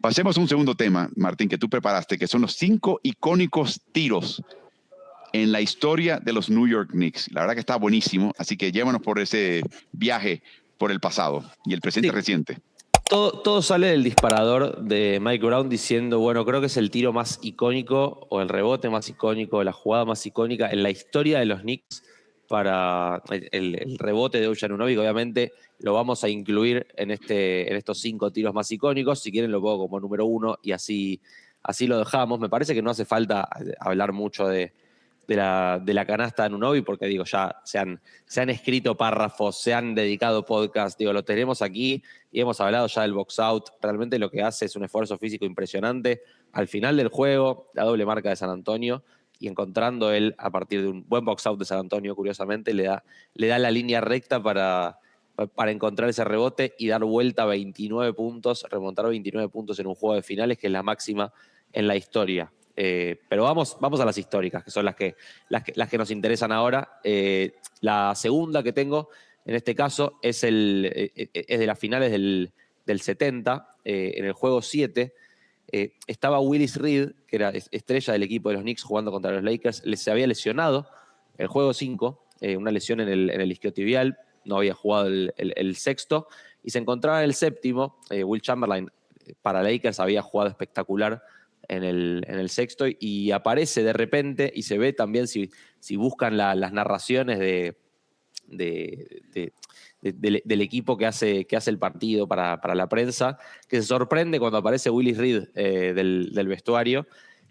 Pasemos a un segundo tema, Martín, que tú preparaste, que son los 5 icónicos tiros en la historia de los New York Knicks. La verdad que está buenísimo, así que llévanos por ese viaje por el pasado y el presente reciente. Todo sale del disparador de Mike Brown diciendo, bueno, creo que es el tiro más icónico o el rebote más icónico, la jugada más icónica en la historia de los Knicks para el rebote de OG Anunoby. Obviamente lo vamos a incluir en estos 5 tiros más icónicos. Si quieren lo pongo como número 1 y así lo dejamos. Me parece que no hace falta hablar mucho de la canasta de Anunoby, porque digo, ya se han escrito párrafos, se han dedicado podcasts, digo, lo tenemos aquí y hemos hablado ya del box out. Realmente lo que hace es un esfuerzo físico impresionante. Al final del juego, la doble marca de San Antonio, y encontrando él, a partir de un buen box out de San Antonio, curiosamente, le da la línea recta para encontrar ese rebote y dar vuelta a 29 puntos, remontar 29 puntos en un juego de finales, que es la máxima en la historia. Pero vamos a las históricas, que son las que nos interesan ahora. La segunda que tengo, en este caso, es de las finales del 70, en el juego 7. Estaba Willis Reed, que era estrella del equipo de los Knicks jugando contra los Lakers. Se había lesionado el juego 5, una lesión en el isquiotibial, no había jugado el sexto, y se encontraba en el séptimo. Will Chamberlain para Lakers había jugado espectacular en el sexto, y aparece de repente, y se ve también si buscan las narraciones del equipo que hace el partido para la prensa, que se sorprende cuando aparece Willis Reed del vestuario.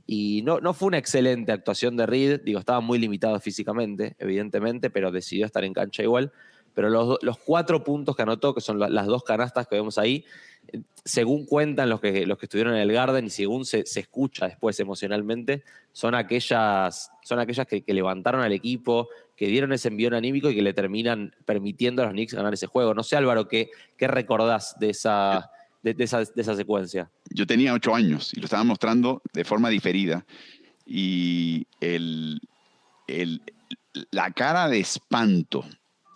Y no fue una excelente actuación de Reed, digo, estaba muy limitado físicamente, evidentemente, pero decidió estar en cancha igual. Pero los 4 puntos que anotó, que son las 2 canastas que vemos ahí, según cuentan los que estuvieron en el Garden y según se escucha después emocionalmente, son aquellas que levantaron al equipo, que dieron ese envión anímico y que le terminan permitiendo a los Knicks ganar ese juego. No sé, Álvaro, ¿qué recordás de esa secuencia? Yo tenía 8 años y lo estaban mostrando de forma diferida. Y la cara de espanto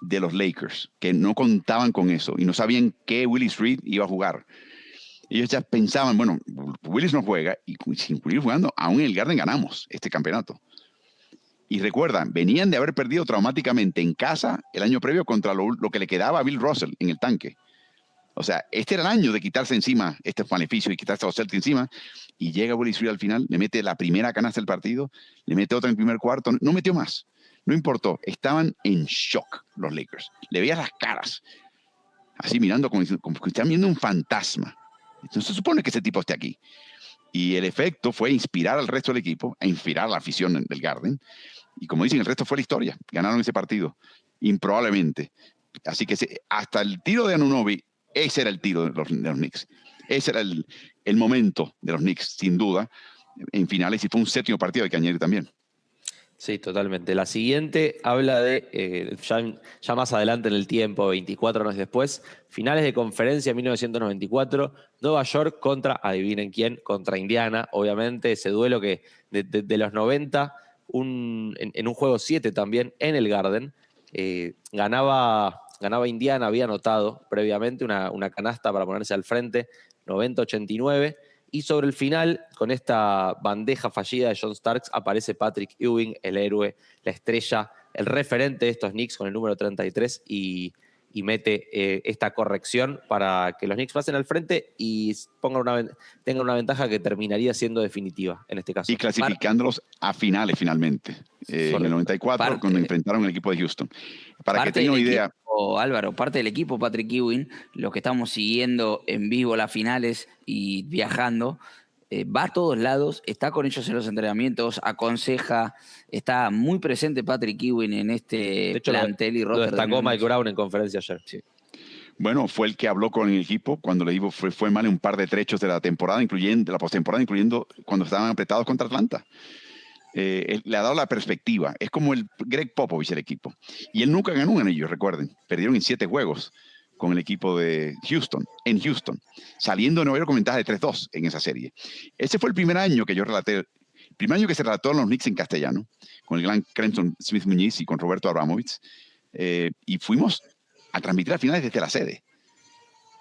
de los Lakers, que no contaban con eso y no sabían que Willis Reed iba a jugar. Ellos ya pensaban, bueno, Willis no juega, y sin Willis jugando, aún en el Garden ganamos este campeonato. Y recuerdan, venían de haber perdido traumáticamente en casa el año previo contra lo que le quedaba a Bill Russell en el tanque. O sea, este era el año de quitarse encima este maleficio y quitarse a los Celtics encima. Y llega Willis Reed al final, le mete la primera canasta del partido, le mete otra en el primer cuarto, no metió más. No importó, estaban en shock los Lakers. Le veías las caras, así mirando como que estaban viendo un fantasma. No se supone que ese tipo esté aquí. Y el efecto fue inspirar al resto del equipo, a inspirar a la afición del Garden. Y como dicen, el resto fue la historia. Ganaron ese partido, improbablemente. Así que hasta el tiro de Anunoby, ese era el tiro de los Knicks. Ese era el momento de los Knicks, sin duda, en finales. Y fue un 7º partido, hay que añadir también. Sí, totalmente. La siguiente habla de, ya más adelante en el tiempo, 24 años después, finales de conferencia 1994, Nueva York contra, adivinen quién, contra Indiana, obviamente, ese duelo que de los 90, en un juego 7 también, en el Garden, ganaba Indiana, había anotado previamente una canasta para ponerse al frente, 90-89. Y sobre el final, con esta bandeja fallida de John Starks, aparece Patrick Ewing, el héroe, la estrella, el referente de estos Knicks con el número 33, y mete esta corrección para que los Knicks pasen al frente y tengan una ventaja que terminaría siendo definitiva en este caso. Y clasificándolos a finales finalmente. En el 94, cuando enfrentaron al equipo de Houston. Para que tengan una idea. Álvaro, parte del equipo, Patrick Ewing, los que estamos siguiendo en vivo las finales y viajando, va a todos lados, está con ellos en los entrenamientos, aconseja, está muy presente Patrick Ewing en este plantel y roster. Lo destacó Mike Brown en conferencia ayer. Sí. Bueno, fue el que habló con el equipo cuando le digo fue mal en un par de trechos de la temporada, de la postemporada, incluyendo cuando estaban apretados contra Atlanta. Le ha dado la perspectiva. Es como el Greg Popovich, el equipo. Y él nunca ganó un anillo, recuerden. Perdieron en 7 juegos con el equipo de Houston, en Houston, saliendo de Nueva York con ventaja de 3-2 en esa serie. Ese fue el primer año que yo relaté, el primer año que se relató en los Knicks en castellano, con el gran Clemson Smith Muñiz y con Roberto Abramovich, y fuimos a transmitir las finales desde la sede.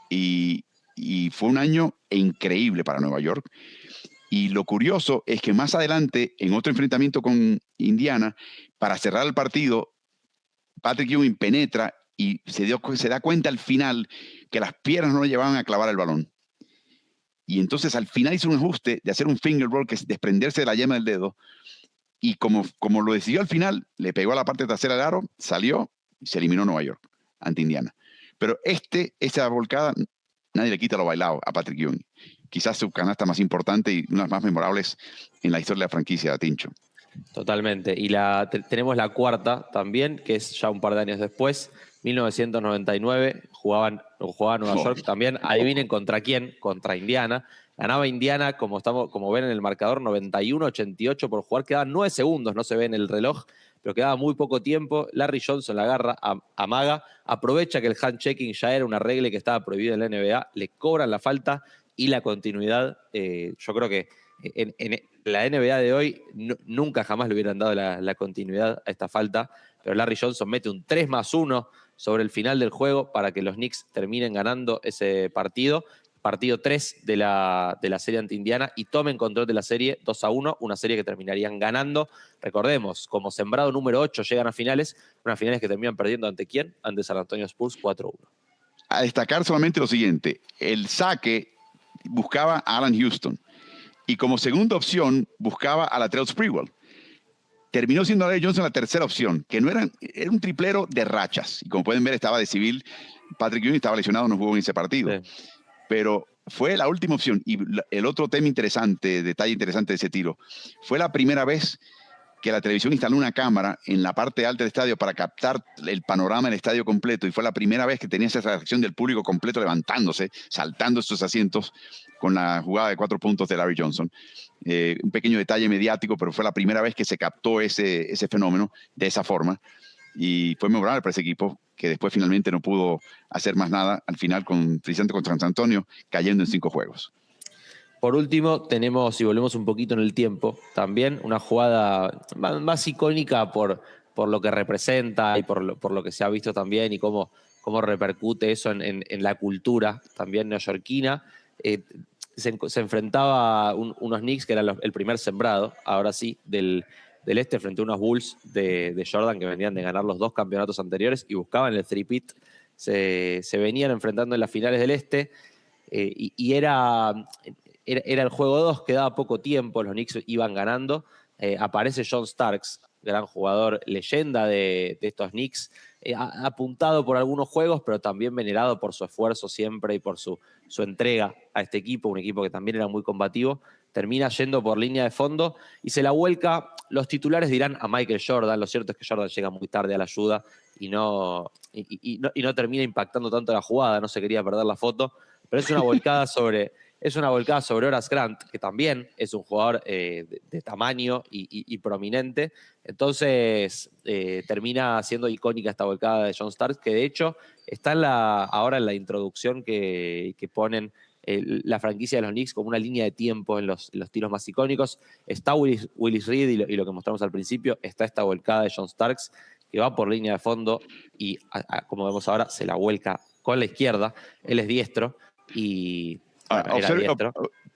Y y fue un año increíble para Nueva York. Y lo curioso es que más adelante, en otro enfrentamiento con Indiana, para cerrar el partido, Patrick Ewing penetra y se da cuenta al final que las piernas no le llevaban a clavar el balón. Y entonces al final hizo un ajuste de hacer un finger roll, que es desprenderse de la yema del dedo. Y como lo decidió al final, le pegó a la parte trasera del aro, salió y se eliminó Nueva York ante Indiana. Pero esta volcada, nadie le quita lo bailado a Patrick Ewing. Quizás su canasta más importante y una de las más memorables en la historia de la franquicia, Tincho. Totalmente. Y tenemos la cuarta también, que es ya un par de años después, 1999, jugaba Nueva York también. Adivinen contra quién, contra Indiana. Ganaba Indiana, como ven en el marcador, 91-88 por jugar. Quedaban 9 segundos, no se ve en el reloj, pero quedaba muy poco tiempo. Larry Johnson la agarra, amaga, aprovecha que el hand-checking ya era una regla que estaba prohibida en la NBA, le cobran la falta y la continuidad. Yo creo que en la NBA de hoy nunca jamás le hubieran dado la continuidad a esta falta, pero Larry Johnson mete un 3+1 sobre el final del juego para que los Knicks terminen ganando ese partido 3 de la serie ante Indiana, y tomen control de la serie 2-1, una serie que terminarían ganando. Recordemos, como sembrado número 8 llegan a finales, unas finales que terminan perdiendo ¿ante quién? Ante San Antonio Spurs 4-1. A destacar solamente lo siguiente, el saque buscaba a Alan Houston, y como segunda opción buscaba a Latrell Sprewell. Terminó siendo Larry Johnson la tercera opción, que era un triplero de rachas. Y como pueden ver, estaba de civil. Patrick Ewing estaba lesionado, no jugó en ese partido. Sí. Pero fue la última opción. Y el otro detalle interesante de ese tiro, fue la primera vez que la televisión instaló una cámara en la parte alta del estadio para captar el panorama del estadio completo, y fue la primera vez que tenía esa reacción del público completo levantándose, saltando estos asientos con la jugada de 4 puntos de Larry Johnson. Un pequeño detalle mediático, pero fue la primera vez que se captó ese fenómeno de esa forma, y fue memorable para ese equipo, que después finalmente no pudo hacer más nada al final, precisamente contra San Antonio, cayendo en 5 juegos. Por último, tenemos, si volvemos un poquito en el tiempo, también una jugada más icónica por lo que representa y por lo que se ha visto también, y cómo repercute eso en la cultura también neoyorquina. Se enfrentaba unos Knicks que eran el primer sembrado, ahora sí, del este, frente a unos Bulls de Jordan, que venían de ganar los 2 campeonatos anteriores y buscaban el three-peat. Se venían enfrentando en las finales del este, y era el juego 2, quedaba poco tiempo, los Knicks iban ganando. Aparece John Starks, gran jugador, leyenda de estos Knicks, apuntado por algunos juegos, pero también venerado por su esfuerzo siempre y por su entrega a este equipo, un equipo que también era muy combativo. Termina yendo por línea de fondo y se la vuelca. Los titulares dirán a Michael Jordan. Lo cierto es que Jordan llega muy tarde a la ayuda y no termina impactando tanto la jugada, no se quería perder la foto, pero es una volcada sobre Horace Grant, que también es un jugador de tamaño y prominente. Entonces termina siendo icónica esta volcada de John Starks, que de hecho está ahora en la introducción que ponen la franquicia de los Knicks como una línea de tiempo en los tiros más icónicos. Está Willis Reed y lo que mostramos al principio, está esta volcada de John Starks, que va por línea de fondo y, como vemos ahora, se la vuelca con la izquierda. Él es diestro y...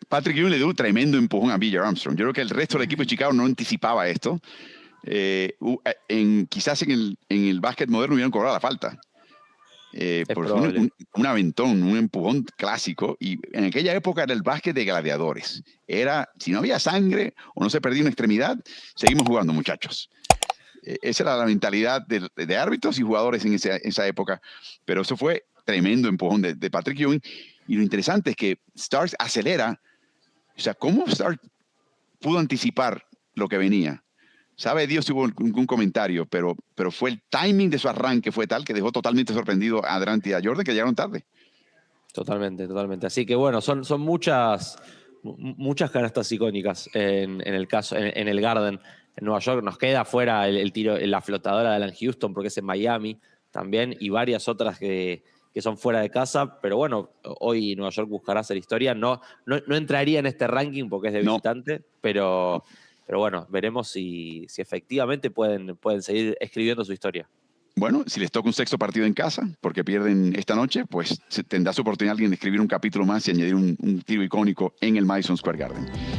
Patrick Ewing le dio un tremendo empujón a B.J. Armstrong. Yo creo que el resto del equipo de Chicago no anticipaba esto. Quizás en el básquet moderno hubieran cobrado la falta. Fue un aventón, un empujón clásico. Y en aquella época era el básquet de gladiadores. Si no había sangre o no se perdía una extremidad, seguimos jugando, muchachos. Esa era la mentalidad de árbitros y jugadores en esa época. Pero eso fue tremendo empujón de Patrick Ewing. Y lo interesante es que Starks acelera. O sea, ¿cómo Starks pudo anticipar lo que venía? Sabe Dios si hubo un comentario, pero fue el timing de su arranque fue tal que dejó totalmente sorprendido a Durant y a Jordan, que llegaron tarde. Totalmente. Así que bueno, son muchas canastas icónicas en el caso, en el Garden en Nueva York. Nos queda fuera el tiro, la flotadora de Alan Houston, porque es en Miami también, y varias otras que son fuera de casa, pero bueno, hoy Nueva York buscará hacer historia. No entraría en este ranking porque es de visitante, pero bueno, veremos si efectivamente pueden seguir escribiendo su historia. bueno, si les toca un sexto partido en casa, porque pierden esta noche, pues tendrá su oportunidad alguien de escribir un capítulo más y añadir un tiro icónico en el Madison Square Garden.